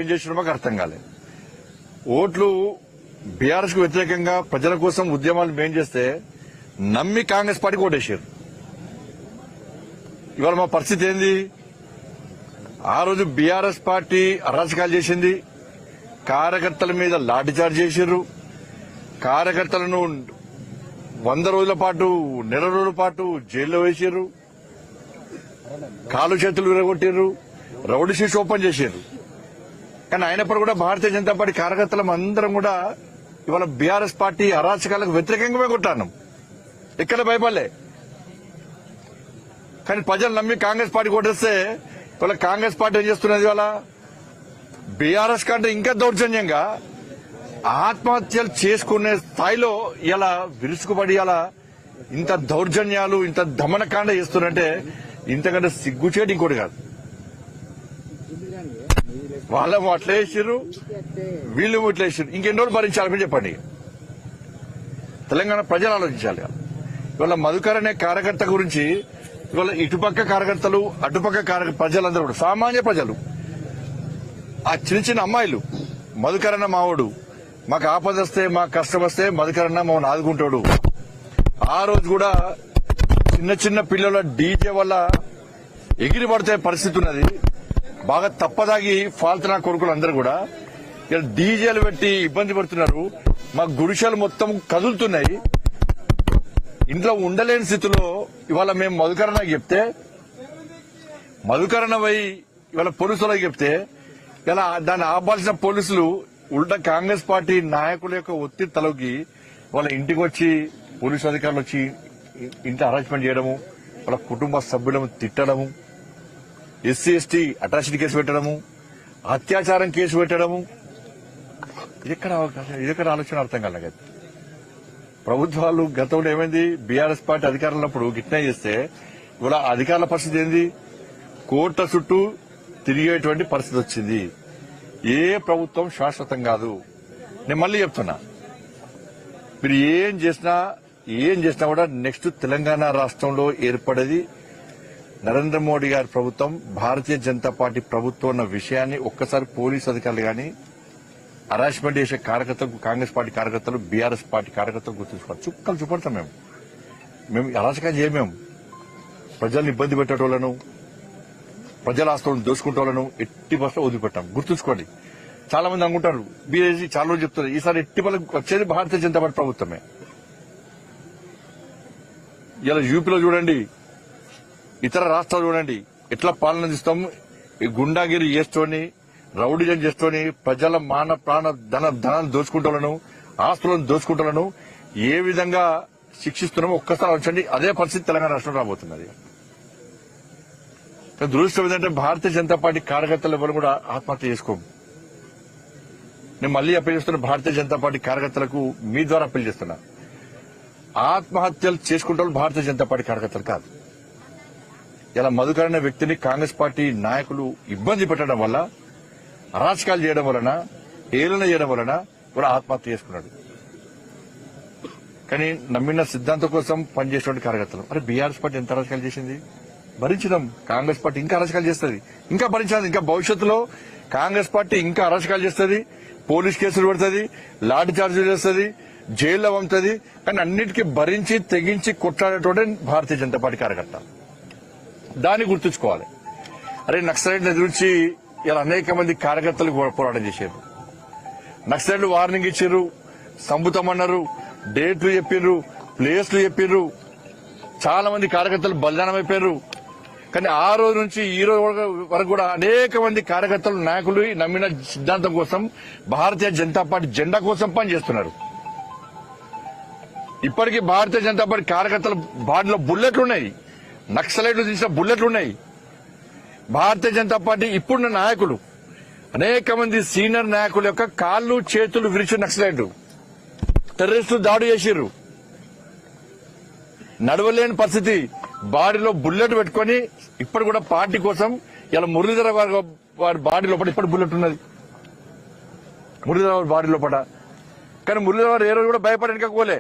ఏం చేసినా మాకు అర్థం కాలేదు. ఓట్లు బీఆర్ఎస్ కు వ్యతిరేకంగా ప్రజల కోసం ఉద్యమాలు మేం చేస్తే నమ్మి కాంగ్రెస్ పార్టీకి ఓటేసారు. ఇవాళ మా పరిస్థితి ఏంది? ఆ రోజు బీఆర్ఎస్ పార్టీ అరాచకాలు చేసింది, కార్యకర్తల మీద లాఠీచార్జ్ చేసిర్రు, కార్యకర్తలను 100 రోజుల పాటు, నెల రోజుల పాటు జైల్లో వేసారు, కాలు చేతులు విరగొట్టారు, రౌడీ షీట్స్ ఓపెన్ చేశారు. కానీ అయినప్పుడు కూడా భారతీయ జనతా పార్టీ కార్యకర్తలం అందరం కూడా ఇవాళ బీఆర్ఎస్ పార్టీ అరాచకాలకు వ్యతిరేకంగా కొట్టాను. ఎక్కడ భయపడలే. కానీ ప్రజలు నమ్మి కాంగ్రెస్ పార్టీ కొట్టేస్తే ఇవాళ కాంగ్రెస్ పార్టీ ఏం చేస్తున్నది? ఇవాళ బీఆర్ఎస్ కంటే ఇంకా దౌర్జన్యంగా ఆత్మహత్యలు చేసుకునే స్థాయిలో ఇలా విరుచుకుపడి ఇలా ఇంత దౌర్జన్యాలు, ఇంత దమనకాండ చేస్తున్నారంటే ఇంతకంటే సిగ్గుచేటి ఇంకోటి కాదు. వాళ్ళేమో అట్లా వేసారు, వీళ్ళేమో ఇట్లా వేసారు. ఇంకెన్ని రోజులు భరించాలని చెప్పండి. తెలంగాణ ప్రజలు ఆలోచించాలి. ఇవాళ మధుకర్ అనే కార్యకర్త గురించి ఇవాళ ఇటుపక్క కార్యకర్తలు, అటుపక్క ప్రజలందరూ కూడా సామాన్య ప్రజలు, ఆ చిన్న చిన్న అమ్మాయిలు, మధుకర్ అన్న మావాడు, మాకు ఆపద వస్తే, మాకు కష్టం వస్తే మధుకర్ అన్న మమ్మల్ని ఆదుకుంటాడు. ఆ రోజు కూడా చిన్న చిన్న పిల్లల డీజే వల్ల ఎగిరి పడితే పరిస్థితి ఉన్నది. బాగా తప్పదాగి ఫాల్తున్నా కొడుకులు అందరూ కూడా ఇలా డీజేలు పెట్టి ఇబ్బంది పడుతున్నారు. మా గుడిసెలు మొత్తం కదులుతున్నాయి. ఇంట్లో ఉండలేని స్థితిలో ఇవాళ మేము మధుకరణ చెప్తే, మధుకరణ పోయి ఇవాళ పోలీసులకు చెప్తే ఇలా దాన్ని ఆపాల్సిన పోలీసులు ఉల్టా కాంగ్రెస్ పార్టీ నాయకుల యొక్క ఒత్తిడి తలకి వాళ్ళ ఇంటికి వచ్చి పోలీసు అధికారులు వచ్చి ఇంట్లో అరేంజ్మెంట్ చేయడము, వాళ్ళ కుటుంబ సభ్యులను తిట్టడము, ఎస్సీ ఎస్టీ అట్రాసిటీ కేసు పెట్టడము, అత్యాచారం కేసు పెట్టడము. ఇదెక్కడ ఆలోచన అర్థం కాలేదు. ప్రభుత్వాలు గతంలో ఏమైంది? బీఆర్ఎస్ పార్టీ అధికారంలో గిట్నే చేస్తే ఇవాళ అధికారుల పరిస్థితి ఏంది? కోర్టుల చుట్టూ తిరిగేటువంటి పరిస్థితి వచ్చింది. ఏ ప్రభుత్వం శాశ్వతం కాదు. నేను మళ్ళీ చెప్తున్నా, మీరు ఏం చేసినా కూడా నెక్స్ట్ తెలంగాణ రాష్ట్రంలో ఏర్పడేది నరేంద్ర మోడీ గారి ప్రభుత్వం, భారతీయ జనతా పార్టీ ప్రభుత్వం అన్న విషయాన్ని ఒక్కసారి పోలీసు అధికారులు గాని, హరాస్మెంట్ చేసే కార్యకర్తలు, కాంగ్రెస్ పార్టీ కార్యకర్తలు, బీఆర్ఎస్ పార్టీ కార్యకర్తలు గుర్తుంచుకోవాలి. చుక్కలు చూపడతాం. మేము అరాచకం చేయమేము. ప్రజల్ని ఇబ్బంది పెట్టేటోళ్లను, ప్రజల ఆస్తులను దోసుకుంటోళ్లను ఎట్టి బస్సులో వదిలిపెట్టాం. గుర్తుంచుకోండి. చాలా మంది అనుకుంటారు, బీజేపీ చాలా రోజులు చెప్తారు, ఈసారి ఎట్టి బలకు వచ్చేది భారతీయ జనతా పార్టీ ప్రభుత్వమే. ఇలా యూపీలో చూడండి, ఇతర రాష్ట్రాలు చూడండి, ఎట్లా పాలన ఇస్తాం. ఈ గుండాగిరి చేస్తోని, రౌడీజం చేస్తోని ప్రజల మాన ప్రాణ ధనాలు దోచుకుంటోళ్లను, ఆస్తులను దోచుకుంటోళ్లను ఏ విధంగా శిక్షిస్తున్నామో ఒక్కసారి ఆలోచించండి. అదే పరిస్థితి తెలంగాణ రాష్ట్రంలో రాబోతున్నది. దురదృష్టం ఏంటంటే భారతీయ జనతా పార్టీ కార్యకర్తలు ఎవరు కూడా ఆత్మహత్య చేసుకోము. నేను మళ్లీ అప్పీల్ చేస్తున్నా, భారతీయ జనతా పార్టీ కార్యకర్తలకు మీ ద్వారా అప్పీల్ చేస్తున్నా, ఆత్మహత్యలు చేసుకుంటే భారతీయ జనతా పార్టీ కార్యకర్తలు కాదు. ఇలా మధుకర్ అనే వ్యక్తిని కాంగ్రెస్ పార్టీ నాయకులు ఇబ్బంది పెట్టడం వల్ల, అరాచకాలు చేయడం వలన, ఏలన చేయడం వలన కూడా ఆత్మహత్య చేసుకున్నాడు. కానీ నమ్మిన సిద్ధాంతం కోసం పనిచేసేటువంటి కార్యకర్తలు. అరే బీఆర్ఎస్ పార్టీ ఎంత అరాచకాలు చేసింది? భరించడం. కాంగ్రెస్ పార్టీ ఇంకా అరాచకాలు చేస్తుంది, ఇంకా భరించాలి. ఇంకా భవిష్యత్తులో కాంగ్రెస్ పార్టీ ఇంకా అరాచకాలు చేస్తుంది, పోలీస్ కేసులు పెడుతుంది, లాఠీ చార్జీలు చేస్తుంది, జైల్లో పంపుతుంది. కానీ అన్నిటికీ భరించి తెగించి కొట్లాడేటోడే భారతీయ జనతా పార్టీ కార్యకర్త. దాన్ని గుర్తుంచుకోవాలి. అరే నక్సలైట్ల గురించి ఇలా అనేక మంది కార్యకర్తలు పోరాటం చేశారు. నక్సలైట్లు వార్నింగ్ ఇచ్చారు, చంపుతామన్నారు, డేట్లు చెప్పారు, ప్లేస్లు చెప్పారు. చాలా మంది కార్యకర్తలు బలిదానం అయిపోయారు. కానీ ఆ రోజు నుంచి ఈ రోజు వరకు కూడా అనేక మంది కార్యకర్తలు, నాయకులు నమ్మిన సిద్ధాంతం కోసం, భారతీయ జనతా పార్టీ జెండా కోసం పనిచేస్తున్నారు. ఇప్పటికీ భారతీయ జనతా పార్టీ కార్యకర్తల బాడీలో బుల్లెట్లున్నాయి, నక్సలైట్లు తీసిన బుల్లెట్లున్నాయి. భారతీయ జనతా పార్టీ ఇప్పుడున్న నాయకులు, అనేక మంది సీనియర్ నాయకుల యొక్క కాళ్లు చేతులు విరిచి నక్సలైట్లు, టెర్రరిస్టులు దాడి చేసిర్రు. నడవలేని పరిస్థితి, బాడీలో బుల్లెట్ పెట్టుకుని ఇప్పుడు కూడా పార్టీ కోసం ఇలా మురళీధర వారి బాడీ లోపల ఇప్పుడు బుల్లెట్ ఉన్నది. మురళీధర వారి బాడీ లోపల. కానీ మురళీధర వారు ఏ రోజు కూడా భయపడడానికి పోలే.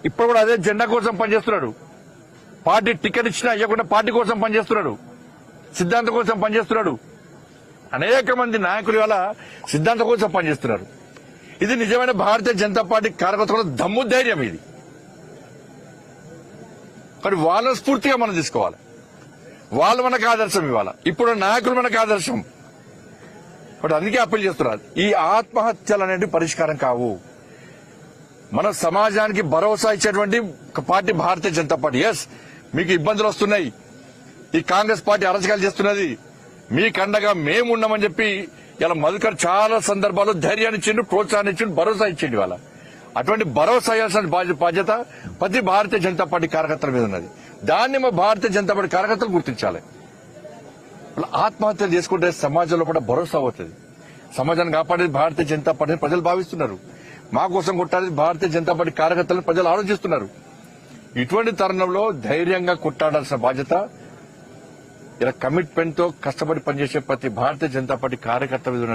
ఇప్పుడు కూడా అదే జెండా కోసం పనిచేస్తున్నాడు. పార్టీ టికెట్ ఇచ్చినా ఇవ్వకుండా పార్టీ కోసం పనిచేస్తున్నాడు, సిద్ధాంతం కోసం పనిచేస్తున్నాడు. అనేక మంది నాయకులు ఇవాళ సిద్ధాంతం కోసం పనిచేస్తున్నారు. ఇది నిజమైన భారతీయ జనతా పార్టీ కార్యకర్తల దమ్ము ధైర్యం ఇది. కానీ వాళ్ళ స్ఫూర్తిగా మనం తీసుకోవాలి. వాళ్ళు మనకు ఆదర్శం ఇవ్వాలి. ఇప్పుడు నాయకులు మనకు ఆదర్శం. బట్ అందుకే అప్పీల్ చేస్తున్నారు, ఈ ఆత్మహత్యలు అనేవి పరిష్కారం కావు. మన సమాజానికి భరోసా ఇచ్చేటువంటి ఒక party Bharatiya Janata party. Yes, మీకు ఇబ్బందులు వస్తున్నాయి, ఈ కాంగ్రెస్ పార్టీ అరాచకాలు చేస్తున్నది, మీకండగా మేమున్నామని చెప్పి ఇలా మధుకర్ చాలా సందర్భాల్లో ధైర్యాన్ని ఇచ్చిండు, ప్రోత్సాహాన్ని ఇచ్చిండు, భరోసా ఇచ్చిండు. ఇవాళ అటువంటి భరోసా ఇవ్వాల్సిన బాధ్యత ప్రతి భారతీయ జనతా పార్టీ కార్యకర్తల మీద ఉన్నది. దాన్ని మా భారతీయ జనతా పార్టీ కార్యకర్తలు గుర్తించాలి. ఆత్మహత్యలు చేసుకుంటే సమాజంలో కూడా భరోసా అవుతుంది. సమాజాన్ని కాపాడేది భారతీయ జనతా పార్టీని ప్రజలు భావిస్తున్నారు. మా కోసం కొట్టాలి భారతీయ జనతా పార్టీ కార్యకర్తలను ప్రజలు ఆలోచిస్తున్నారు. ఇటువంటి తరుణంలో ధైర్యంగా కొట్టాడాల్సిన బాధ్యత ఇలా కమిట్మెంట్ తో కష్టపడి పనిచేసే ప్రతి భారతీయ జనతా పార్టీ కార్యకర్త మీద